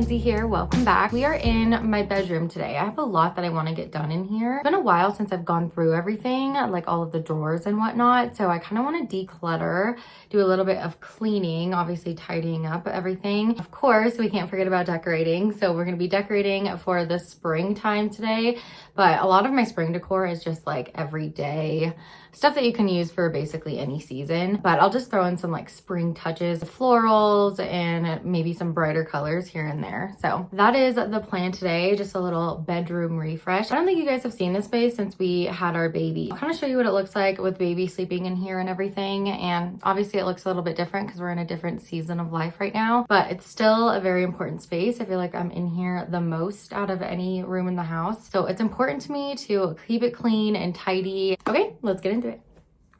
Mackenzie here. Welcome back. We are in my bedroom today. I have a lot that I want to get done in here. It's been a while since I've gone through everything, like all of the drawers and whatnot. So I kind of want to declutter, do a little bit of cleaning, obviously tidying up everything. Of course, we can't forget about decorating. So we're going to be decorating for the springtime today. But a lot of my spring decor is just like everyday stuff that you can use for basically any season. But I'll just throw in some like spring touches, florals, and maybe some brighter colors here and there. So that is the plan today, just a little bedroom refresh. I don't think you guys have seen this space since we had our baby. I'll kind of show you what it looks like with baby sleeping in here and everything. And obviously it looks a little bit different because we're in a different season of life right now, but it's still a very important space. I feel like I'm in here the most out of any room in the house. So it's important to me to keep it clean and tidy. Okay, let's get into it.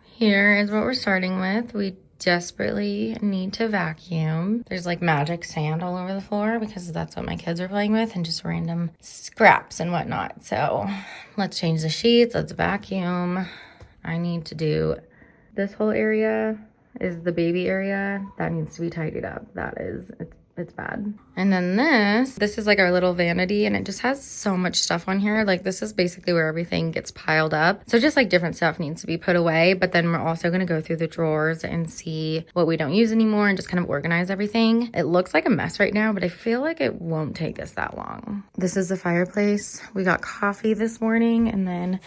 Here is what we're starting with. We desperately need to vacuum. There's like magic sand all over the floor because that's what my kids are playing with and just random scraps and whatnot. So let's change the sheets. Let's vacuum. I need to do this whole area is the baby area. That needs to be tidied up. It's bad. And then this is like our little vanity and it just has so much stuff on here. Like this is basically where everything gets piled up. So just like different stuff needs to be put away, but then we're also gonna go through the drawers and see what we don't use anymore and just kind of organize everything. It looks like a mess right now, but I feel like it won't take us that long. This is the fireplace. We got coffee this morning and then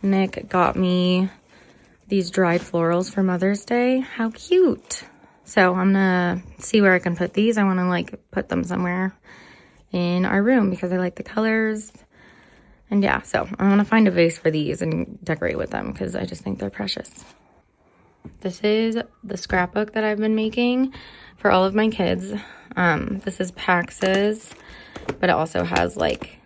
Nick got me these dried florals for Mother's Day. How cute. So I'm gonna see where I can put these. I wanna like put them somewhere in our room because I like the colors. And yeah, so I wanna find a vase for these and decorate with them because I just think they're precious. This is the scrapbook that I've been making for all of my kids. This is Pax's, but it also has like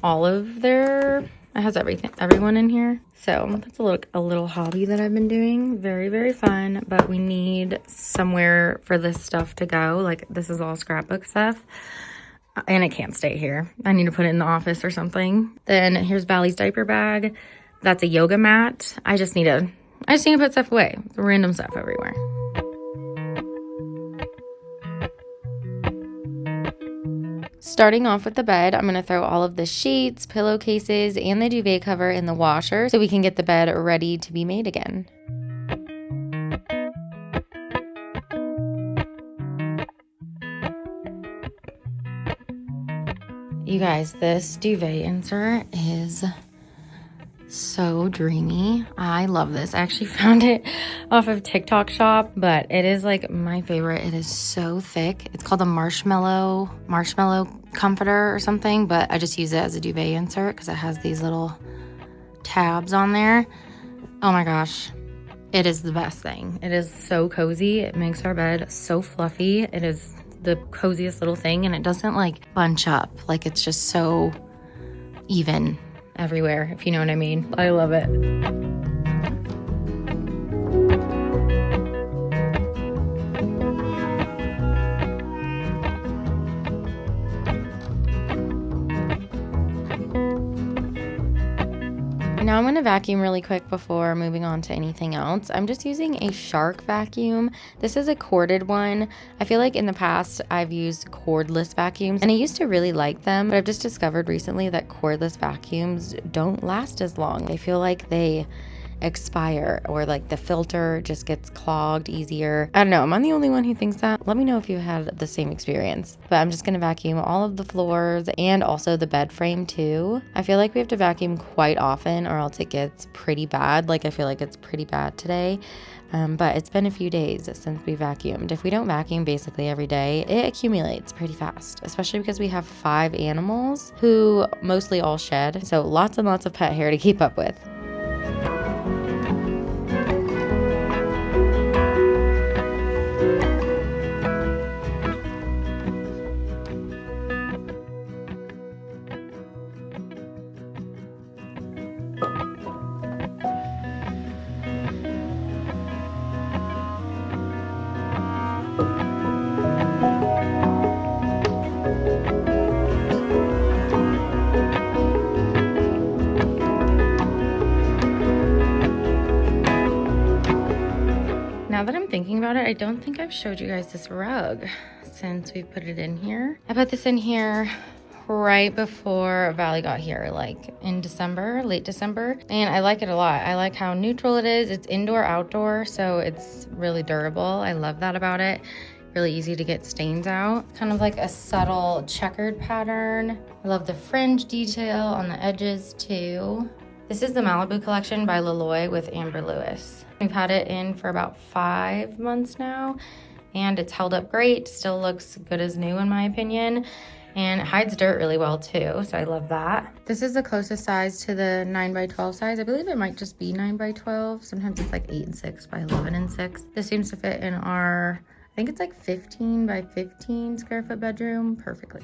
all of their, it has everyone in here. So that's a little hobby that I've been doing. Very, very fun, but we need somewhere for this stuff to go. Like this is all scrapbook stuff and it can't stay here. I need to put it in the office or something. Then here's Valley's diaper bag. That's a yoga mat. I just need to put stuff away. Random stuff everywhere. Starting off with the bed, I'm going to throw all of the sheets, pillowcases, and the duvet cover in the washer so we can get the bed ready to be made again. You guys, this duvet insert is so dreamy. I love this. I actually found it off of TikTok shop, but it is like my favorite. It is so thick. It's called a marshmallow comforter or something, but I just use it as a duvet insert because it has these little tabs on there. Oh my gosh. It is the best thing. It is so cozy. It makes our bed so fluffy. It is the coziest little thing and it doesn't like bunch up. Like it's just so even everywhere, if you know what I mean. I love it. Now I'm going to vacuum really quick before moving on to anything else. I'm just using a Shark vacuum. This is a corded one. I feel like in the past I've used cordless vacuums and I used to really like them, but I've just discovered recently that cordless vacuums don't last as long. I feel like they expire or like the filter just gets clogged easier. I don't know. Am I the only one who thinks that? Let me know if you had the same experience. But I'm just going to vacuum all of the floors and also the bed frame too. I feel like we have to vacuum quite often or else it gets pretty bad. Like I feel like it's pretty bad today. But it's been a few days since we vacuumed. If we don't vacuum basically every day, it accumulates pretty fast, especially because we have 5 animals who mostly all shed. So lots and lots of pet hair to keep up with. Now that I'm thinking about it, I don't think I've showed you guys this rug. since we put it in here. I put this in here right before Valley got here, like in December, late December, and I like it a lot. I like how neutral it is. It's indoor outdoor, so it's really durable. I love that about it. Really easy to get stains out. Kind of like a subtle checkered pattern. I love the fringe detail on the edges too. This is the Malibu collection by Leloy with Amber Lewis. We've had it in for about 5 months now, and it's held up great. Still looks good as new in my opinion, and it hides dirt really well too, so I love that. This is the closest size to the 9x12 size. I believe it might just be 9x12. Sometimes it's like 8 and 6 by 11 and 6. This seems to fit in our, I think it's like 15 by 15 square foot bedroom perfectly.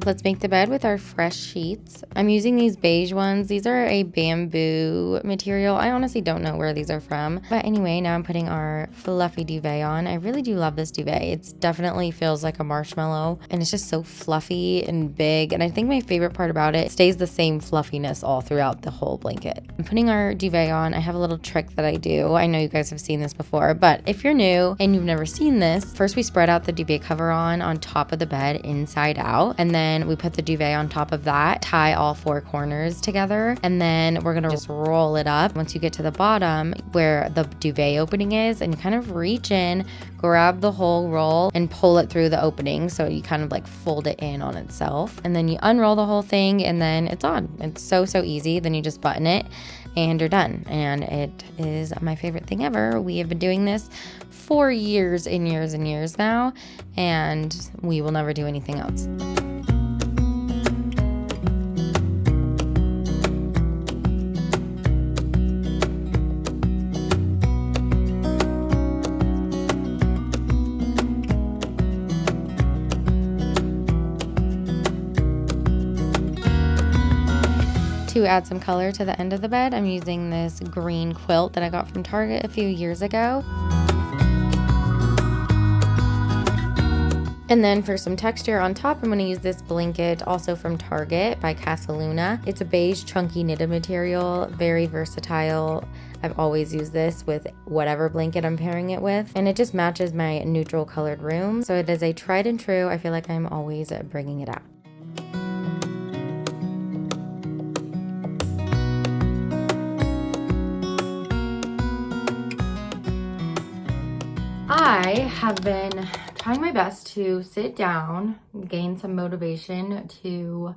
Let's make the bed with our fresh sheets. I'm using these beige ones. These are a bamboo material. I honestly don't know where these are from. But anyway, now I'm putting our fluffy duvet on. I really do love this duvet. It definitely feels like a marshmallow, and it's just so fluffy and big. And I think my favorite part about it stays the same fluffiness all throughout the whole blanket. I'm putting our duvet on. I have a little trick that I do. I know you guys have seen this before, but if you're new and you've never seen this, first we spread out the duvet cover on top of the bed inside out, and then we put the duvet on top of that, tie all 4 corners together, and then we're gonna just roll it up. Once you get to the bottom where the duvet opening is, and you kind of reach in, grab the whole roll and pull it through the opening, so you kind of like fold it in on itself, and then you unroll the whole thing, and then it's on. It's so easy. Then you just button it and you're done, and it is my favorite thing ever. We have been doing this for years and years and years now, and we will never do anything else. To add some color to the end of the bed, I'm using this green quilt that I got from Target a few years ago. And then for some texture on top, I'm going to use this blanket, also from Target by Casaluna. It's a beige chunky knitted material, very versatile. I've always used this with whatever blanket I'm pairing it with, and it just matches my neutral colored room. So it is a tried and true. I feel like I'm always bringing it out. I have been trying my best to sit down, gain some motivation to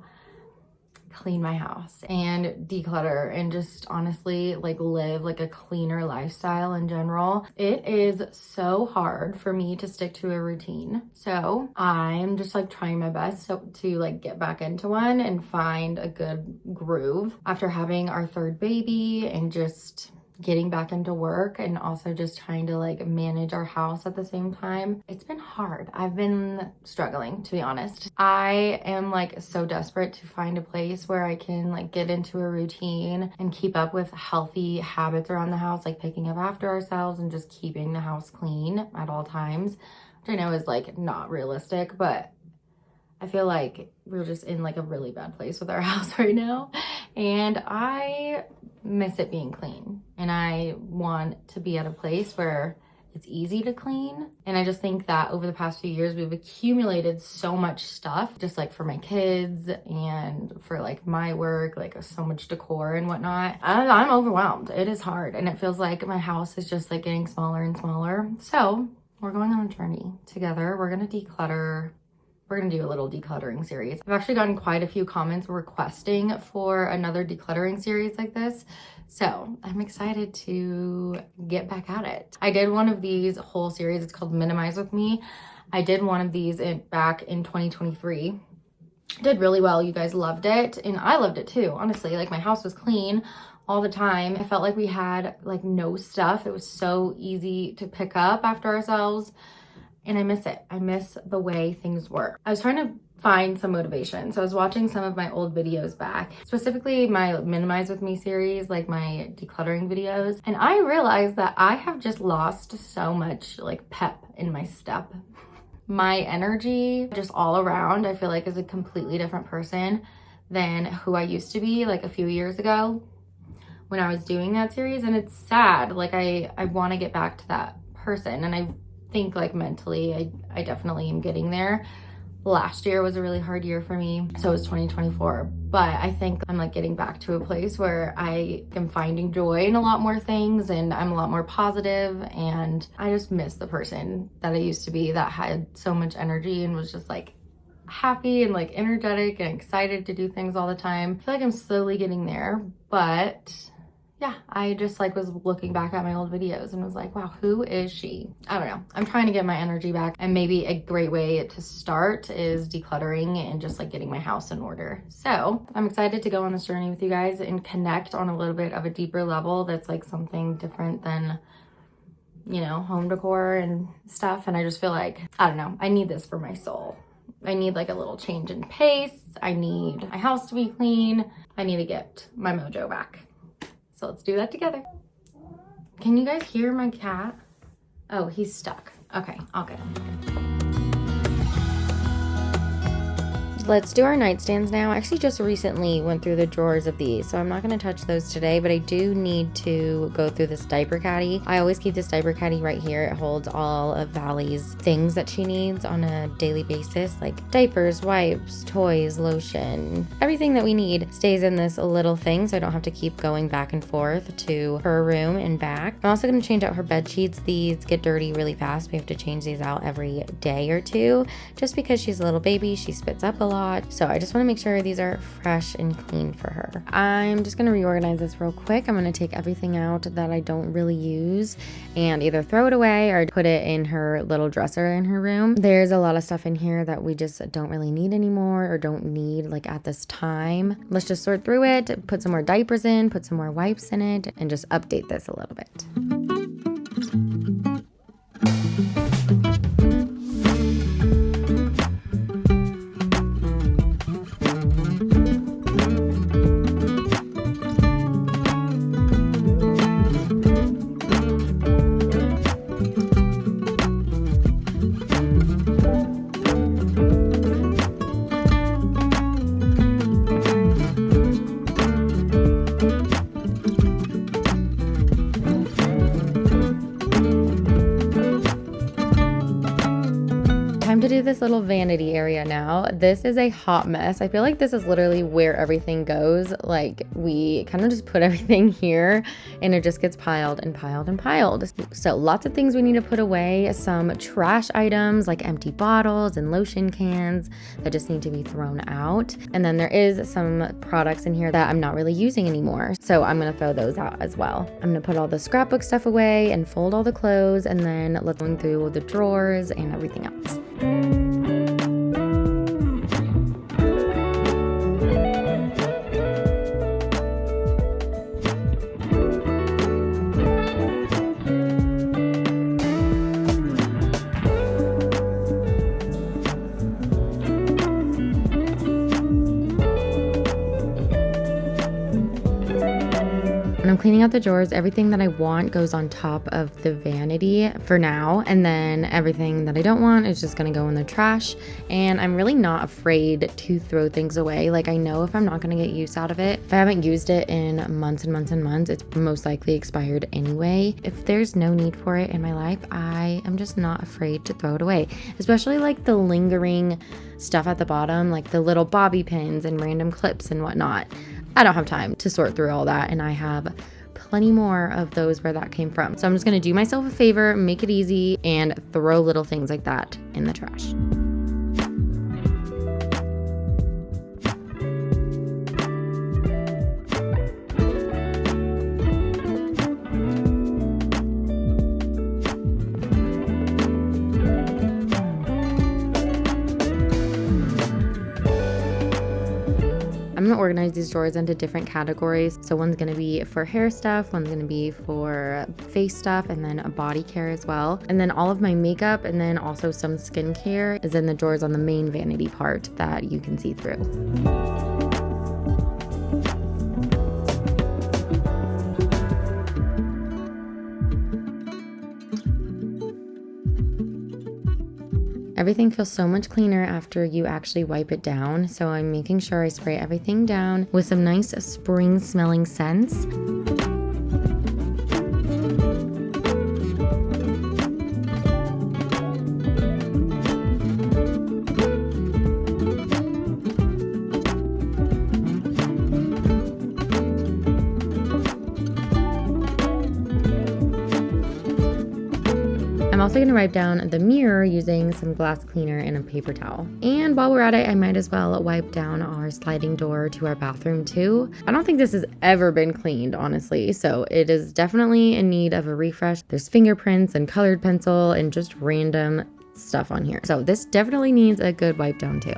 clean my house and declutter, and just honestly like live like a cleaner lifestyle in general. It is so hard for me to stick to a routine. So I'm just like trying my best to like get back into one and find a good groove after having our 3rd baby and just getting back into work, and also just trying to like manage our house at the same time. It's been hard. I've been struggling, to be honest. I am like so desperate to find a place where I can like get into a routine and keep up with healthy habits around the house, like picking up after ourselves and just keeping the house clean at all times, which I know is like not realistic, but I feel like we're just in like a really bad place with our house right now, and I miss it being clean, and I want to be at a place where it's easy to clean. And I just think that over the past few years, we've accumulated so much stuff, just like for my kids and for like my work, like so much decor and whatnot. I'm overwhelmed. It is hard, and it feels like my house is just like getting smaller and smaller. So we're going on a journey together. We're gonna declutter. We're gonna do a little decluttering series. I've actually gotten quite a few comments requesting for another decluttering series like this, so I'm excited to get back at it. I did one of these whole series. It's called Minimize With Me. I did one of these back in 2023. Did really well. You guys loved it, and I loved it too. Honestly, like my house was clean all the time. I felt like we had like no stuff. It was so easy to pick up after ourselves. And I miss it. I miss the way things were. I was trying to find some motivation. So I was watching some of my old videos back, specifically my Minimize With Me series, like my decluttering videos. And I realized that I have just lost so much like pep in my step. my energy just all around, I feel like, is a completely different person than who I used to be like a few years ago when I was doing that series. And it's sad. Like I want to get back to that person. And I think like mentally, I definitely am getting there. Last year was a really hard year for me. So was 2024. But I think I'm like getting back to a place where I am finding joy in a lot more things and I'm a lot more positive. And I just miss the person that I used to be that had so much energy and was just like happy and like energetic and excited to do things all the time. I feel like I'm slowly getting there, but yeah, I just like was looking back at my old videos and was like, wow, who is she? I don't know. I'm trying to get my energy back, and maybe a great way to start is decluttering and just like getting my house in order. So I'm excited to go on this journey with you guys and connect on a little bit of a deeper level that's like something different than, you know, home decor and stuff. And I just feel like, I don't know, I need this for my soul. I need like a little change in pace. I need my house to be clean. I need to get my mojo back. So let's do that together. Can you guys hear my cat? Oh, he's stuck. Okay, I'll get him. Let's do our nightstands now. I actually just recently went through the drawers of these, so I'm not going to touch those today, but I do need to go through this diaper caddy. I always keep this diaper caddy right here. It holds all of Valley's things that she needs on a daily basis, like diapers, wipes, toys, lotion. Everything that we need stays in this little thing, so I don't have to keep going back and forth to her room and back. I'm also going to change out her bed sheets. These get dirty really fast. We have to change these out every day or two, just because she's a little baby. She spits up a lot. So I just want to make sure these are fresh and clean for her. I'm just going to reorganize this real quick. I'm going to take everything out that I don't really use and either throw it away or put it in her little dresser in her room. There's a lot of stuff in here that we just don't really need anymore or don't need like at this time. Let's just sort through it, put some more diapers in, put some more wipes in it, and just update this a little bit. To do this little vanity area now. This is a hot mess. I feel like this is literally where everything goes. Like we kind of just put everything here and it just gets piled and piled and piled. So lots of things we need to put away. Some trash items like empty bottles and lotion cans that just need to be thrown out. And then there is some products in here that I'm not really using anymore. So I'm going to throw those out as well. I'm going to put all the scrapbook stuff away and fold all the clothes, and then let's go through the drawers and everything else. When I'm cleaning out the drawers, everything that I want goes on top of the vanity for now, and then everything that I don't want is just gonna go in the trash. And I'm really not afraid to throw things away. Like I know if I'm not gonna get use out of it, if I haven't used it in months and months and months, it's most likely expired anyway. If there's no need for it in my life, I am just not afraid to throw it away, especially like the lingering stuff at the bottom, like the little bobby pins and random clips and whatnot. I don't have time to sort through all that, and I have plenty more of those where that came from. So I'm just gonna do myself a favor, make it easy, and throw little things like that in the trash. I'm gonna organize these drawers into different categories. So one's gonna be for hair stuff, one's gonna be for face stuff, and then a body care as well. And then all of my makeup and then also some skincare is in the drawers on the main vanity part that you can see through. Everything feels so much cleaner after you actually wipe it down. So I'm making sure I spray everything down with some nice spring smelling scents. I'm also going to wipe down the mirror using some glass cleaner and a paper towel. And while we're at it, I might as well wipe down our sliding door to our bathroom too. I don't think this has ever been cleaned, honestly, so it is definitely in need of a refresh. There's fingerprints and colored pencil and just random stuff on here. So this definitely needs a good wipe down too.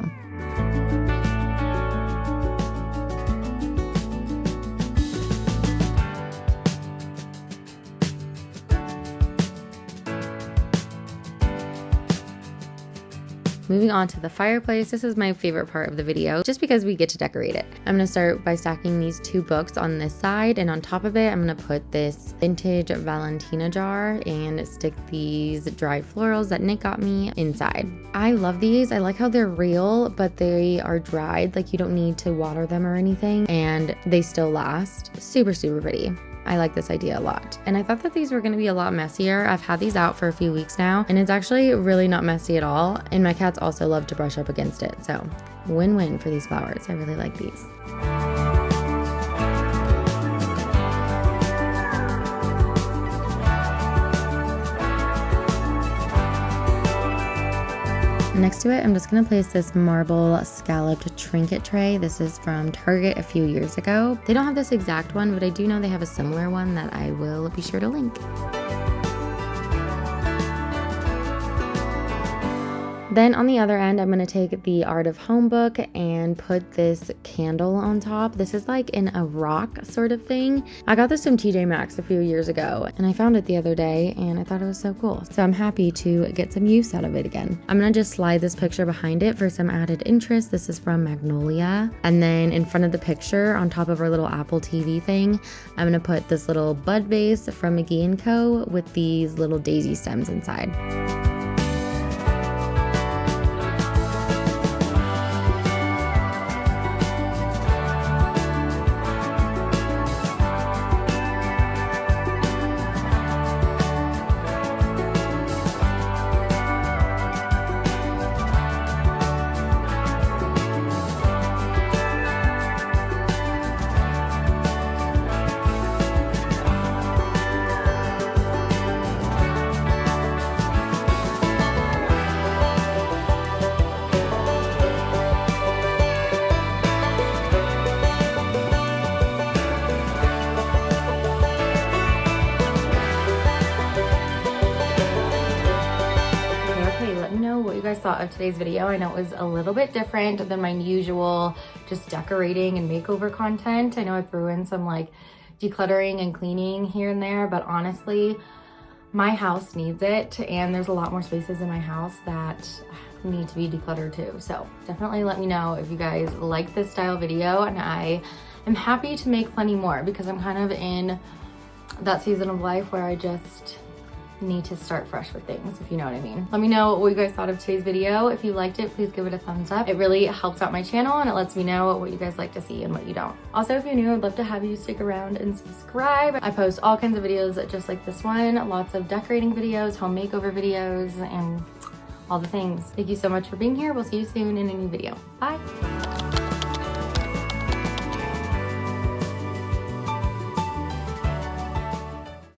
Moving on to the fireplace, this is my favorite part of the video just because we get to decorate it. I'm going to start by stacking these 2 books on this side, and on top of it I'm going to put this vintage Valentina jar and stick these dried florals that Nick got me inside. I love these. I like how they're real, but they are dried, like you don't need to water them or anything, and they still last. Super, super pretty. I like this idea a lot. And I thought that these were going to be a lot messier. I've had these out for a few weeks now, and it's actually really not messy at all. And my cats also love to brush up against it. So win-win for these flowers. I really like these. Next to it, I'm just going to place this marble scalloped trinket tray. This is from Target a few years ago. They don't have this exact one, but I do know they have a similar one that I will be sure to link. Then on the other end, I'm going to take the Art of Home book and put this candle on top. This is like in a rock sort of thing. I got this from TJ Maxx a few years ago, and I found it the other day and I thought it was so cool. So I'm happy to get some use out of it again. I'm going to just slide this picture behind it for some added interest. This is from Magnolia. And then in front of the picture, on top of our little Apple TV thing, I'm going to put this little bud vase from McGee & Co. with these little daisy stems inside. What you guys thought of today's video. I know it was a little bit different than my usual just decorating and makeover content. I know I threw in some like decluttering and cleaning here and there, but honestly my house needs it, and there's a lot more spaces in my house that need to be decluttered too. So definitely let me know if you guys like this style video, and I am happy to make plenty more because I'm kind of in that season of life where I just need to start fresh with things, if you know what I mean. Let me know what you guys thought of today's video. If you liked it, please give it a thumbs up. It really helps out my channel and it lets me know what you guys like to see and what you don't. Also, if you're new, I'd love to have you stick around and subscribe. I post all kinds of videos just like this one, lots of decorating videos, home makeover videos, and all the things. Thank you so much for being here. We'll see you soon in a new video. Bye.